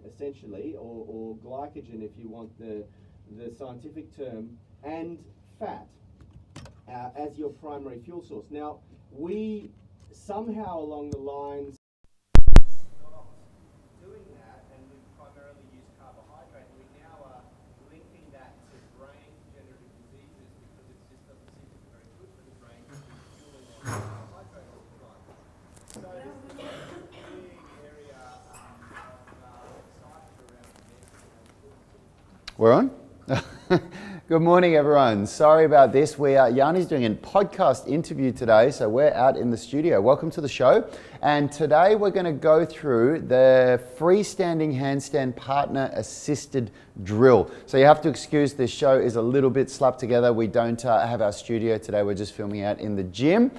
essentially, or glycogen if you want the scientific term, and fat as your primary fuel source. Now, we somehow along the lines stopped doing that, and we primarily use carbohydrate. We now are linking that to brain-degenerative diseases because it just doesn't seem to be very good for the brain to be fueling on carbohydrate all the time. So this is a big area of excitement around this. We're on? Good morning, everyone. Sorry about this. Yanni's doing a podcast interview today, so we're out in the studio. Welcome to the show. And today we're going to go through the freestanding handstand partner assisted drill. So you have to excuse this show is a little bit slapped together. We don't have our studio today. We're just filming out in the gym.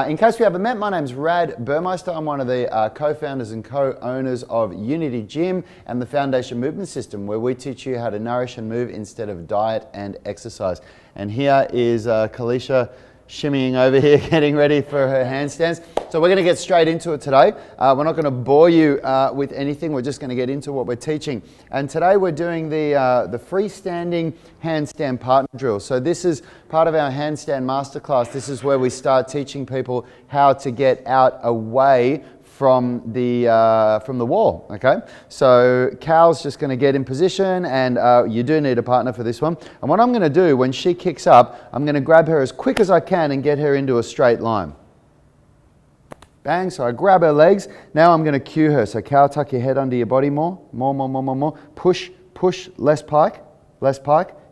In case we haven't met, my name's Rad Burmeister. I'm one of the co-founders and co-owners of Unity Gym and the Foundation Movement System, where we teach you how to nourish and move instead of diet and exercise. And here is Kalisha shimmying over here, getting ready for her handstands. So we're going to get straight into it today. We're not going to bore you with anything. We're just going to get into what we're teaching. And today we're doing the freestanding handstand partner drill. So this is part of our Handstand Masterclass. This is where we start teaching people how to get out away from the wall, okay? So Cal's just gonna get in position, and you do need a partner for this one. And what I'm gonna do, when she kicks up, I'm gonna grab her as quick as I can and get her into a straight line. Bang, so I grab her legs. Now I'm gonna cue her. So Cal, tuck your head under your body more. Push, less pike.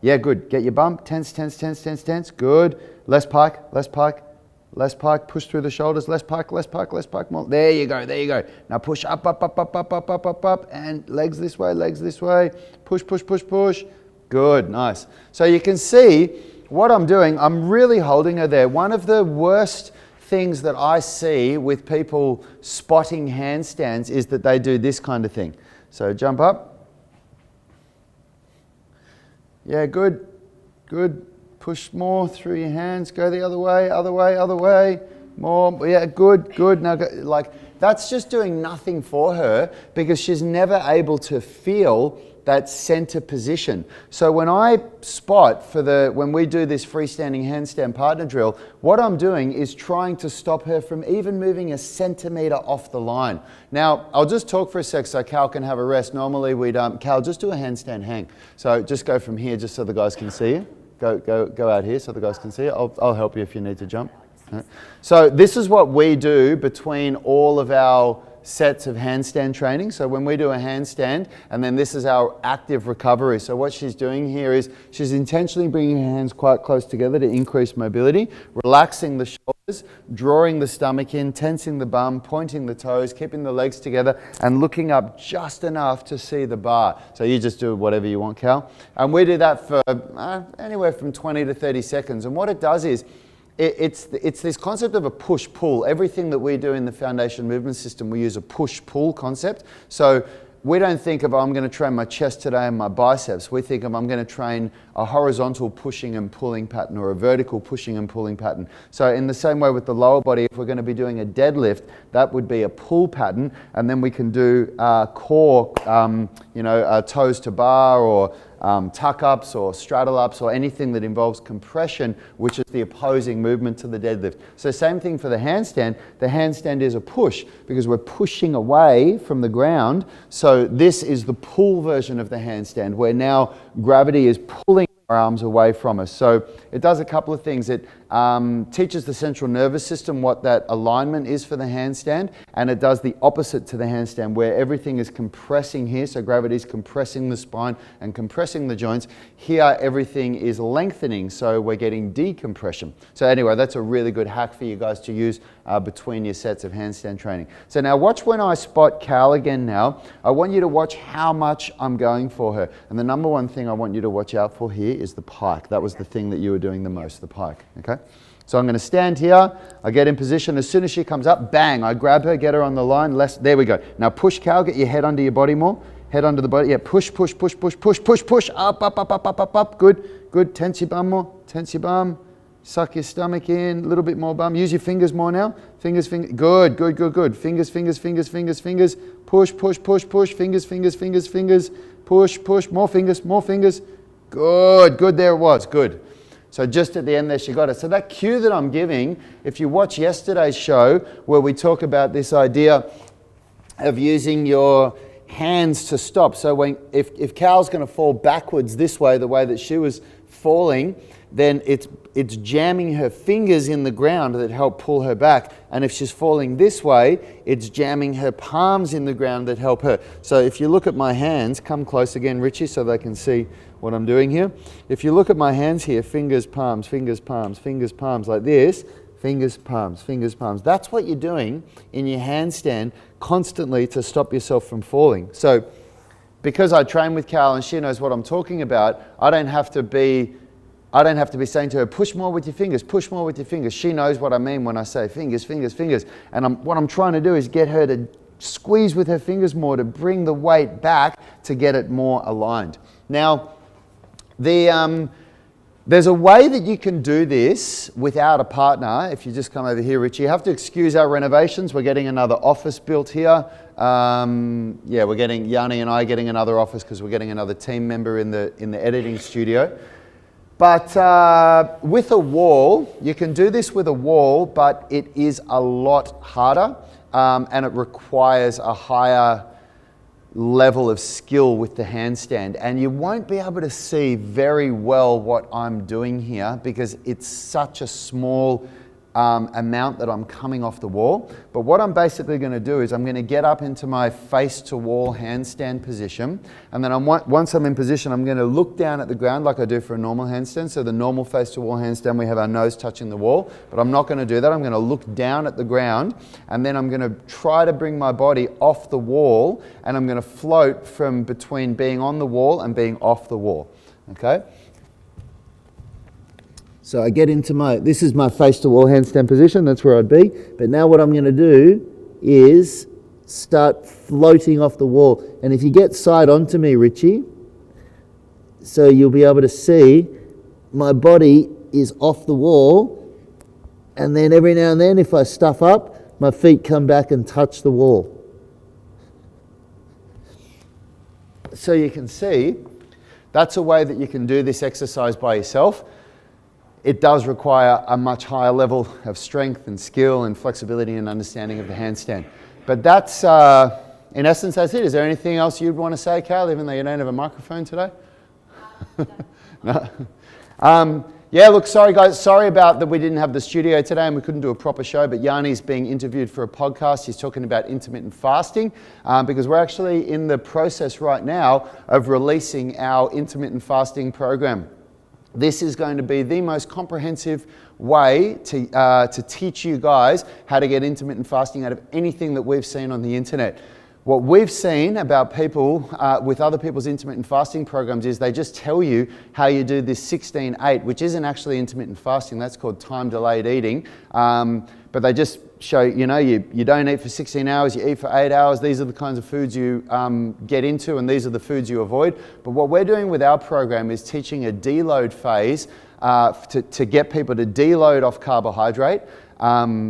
Yeah, good, get your bump, tense. Good, less pike. Less pike, push through the shoulders, less pike more. There you go. Now push up, and legs this way. Push. Good, nice. So you can see what I'm doing, I'm really holding her there. One of the worst things that I see with people spotting handstands is that they do this kind of thing. So jump up. Yeah, good. Push more through your hands. Go the other way. More. Yeah, good. Now, like, that's just doing nothing for her because she's never able to feel that center position. So when I spot when we do this freestanding handstand partner drill, what I'm doing is trying to stop her from even moving a centimeter off the line. Now, I'll just talk for a sec so Cal can have a rest. Normally we'd, Cal, just do a handstand hang. So just go from here just so the guys can see you. Go out here so the guys can see it. I'll help you if you need to jump. Right. So this is what we do between all of our sets of handstand training. So when we do a handstand, and then this is our active recovery. So what she's doing here is she's intentionally bringing her hands quite close together to increase mobility, relaxing the shoulders, drawing the stomach in, tensing the bum, pointing the toes, keeping the legs together, and looking up just enough to see the bar. So you just do whatever you want, Cal. And we do that for anywhere from 20 to 30 seconds. And what it does is, it's this concept of a push-pull. Everything that we do in the Foundation Movement System, we use a push-pull concept. So we don't think of, I'm going to train my chest today and my biceps. We think of, I'm going to train a horizontal pushing and pulling pattern or a vertical pushing and pulling pattern. So in the same way with the lower body, if we're going to be doing a deadlift, that would be a pull pattern. And then we can do core, toes to bar, or tuck ups or straddle ups, or anything that involves compression, which is the opposing movement to the deadlift. So same thing for the handstand. The handstand is a push because we're pushing away from the ground. So this is the pull version of the handstand, where now gravity is pulling our arms away from us. So it does a couple of things. It teaches the central nervous system what that alignment is for the handstand, and it does the opposite to the handstand, where everything is compressing here, so gravity is compressing the spine and compressing the joints. Here everything is lengthening, so we're getting decompression. So anyway, that's a really good hack for you guys to use between your sets of handstand training. So now watch when I spot Cal again now. I want you to watch how much I'm going for her. And the number one thing I want you to watch out for here is the pike. That was the thing that you were doing the most, the pike, okay? So I'm going to stand here, I get in position. As soon as she comes up, bang, I grab her, get her on the line. There we go. Now push, Cal, get your head under your body more. Head under the body, yeah, push, up. Good, tense your bum more, tense your bum. Suck your stomach in, a little bit more bum. Use your fingers more now. Fingers. Good. Fingers. Push. Fingers. Push. More fingers. Good. There it was. Good. So just at the end there, she got it. So that cue that I'm giving, if you watch yesterday's show where we talk about this idea of using your hands to stop. So if Cal's going to fall backwards this way, the way that she was falling, then it's jamming her fingers in the ground that help pull her back. And if she's falling this way, it's jamming her palms in the ground that help her. So if you look at my hands, come close again, Richie, so they can see what I'm doing here. If you look at my hands here, fingers, palms, like this, fingers, palms. That's what you're doing in your handstand constantly to stop yourself from falling. So because I train with Cal and she knows what I'm talking about, I don't have to be saying to her, push more with your fingers. She knows what I mean when I say fingers. And what I'm trying to do is get her to squeeze with her fingers more, to bring the weight back to get it more aligned. Now, there's a way that you can do this without a partner. If you just come over here, Richie, you have to excuse our renovations. We're getting another office built here. We're getting, Yanni and I are getting another office because we're getting another team member in the editing studio. But with a wall, you can do this with a wall, but it is a lot harder and it requires a higher level of skill with the handstand. And you won't be able to see very well what I'm doing here because it's such a small amount that I'm coming off the wall. But what I'm basically going to do is I'm going to get up into my face to wall handstand position, and then once I'm in position, I'm going to look down at the ground like I do for a normal handstand. So the normal face to wall handstand, we have our nose touching the wall, but I'm not going to do that. I'm going to look down at the ground, and then I'm going to try to bring my body off the wall, and I'm going to float from between being on the wall and being off the wall. Okay? So I get into this is my face to wall handstand position, that's where I'd be. But now what I'm going to do is start floating off the wall. And if you get side onto me, Richie, so you'll be able to see my body is off the wall. And then every now and then, if I stuff up, my feet come back and touch the wall. So you can see, that's a way that you can do this exercise by yourself. It does require a much higher level of strength and skill and flexibility and understanding of the handstand. But that's, in essence, that's it. Is there anything else you'd want to say, Cal, even though you don't have a microphone today? No? Look, sorry guys, sorry about that we didn't have the studio today and we couldn't do a proper show, but Yanni's being interviewed for a podcast. He's talking about intermittent fasting because we're actually in the process right now of releasing our intermittent fasting program. This is going to be the most comprehensive way to teach you guys how to get intermittent fasting out of anything that we've seen on the internet. What we've seen about people with other people's intermittent fasting programs is they just tell you how you do this 16-8, which isn't actually intermittent fasting, that's called time-delayed eating. But they just show, you don't eat for 16 hours, you eat for 8 hours. These are the kinds of foods you get into and these are the foods you avoid. But what we're doing with our program is teaching a deload phase to get people to deload off carbohydrate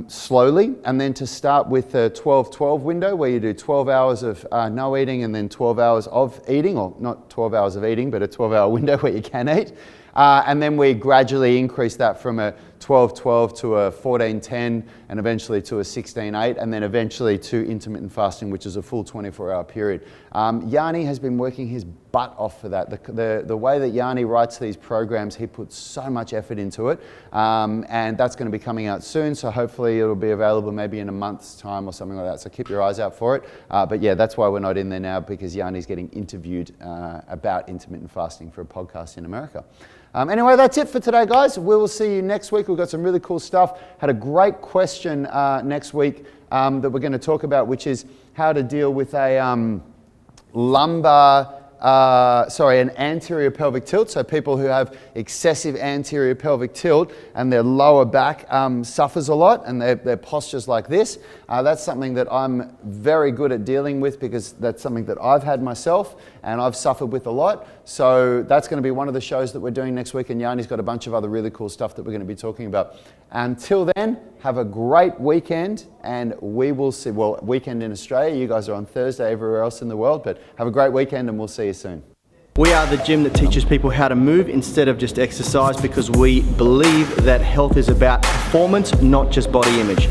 slowly, and then to start with a 12-12 window where you do 12 hours of no eating and then 12 hours of eating, or not 12 hours of eating, but a 12-hour window where you can eat. And then we gradually increase that from a 12-12 to a 14-10 and eventually to a 16-8 and then eventually to intermittent fasting, which is a full 24-hour period. Yanni has been working his butt off for that. The way that Yanni writes these programs, he puts so much effort into it, and that's going to be coming out soon, so hopefully it'll be available maybe in a month's time or something like that, so keep your eyes out for it. But yeah, that's why we're not in there now, because Yanni's getting interviewed about intermittent fasting for a podcast in America. Anyway, that's it for today, guys. We will see you next week. We've got some really cool stuff. Had a great question next week that we're going to talk about, which is how to deal with a lumbar an anterior pelvic tilt. So people who have excessive anterior pelvic tilt and their lower back suffers a lot and their posture's like this. That's something that I'm very good at dealing with because that's something that I've had myself and I've suffered with a lot. So that's going to be one of the shows that we're doing next week, and Yanni's got a bunch of other really cool stuff that we're going to be talking about. Until then, have a great weekend, and we will see, well, weekend in Australia, you guys are on Thursday everywhere else in the world, but have a great weekend and we'll see you soon. We are the gym that teaches people how to move instead of just exercise, because we believe that health is about performance, not just body image.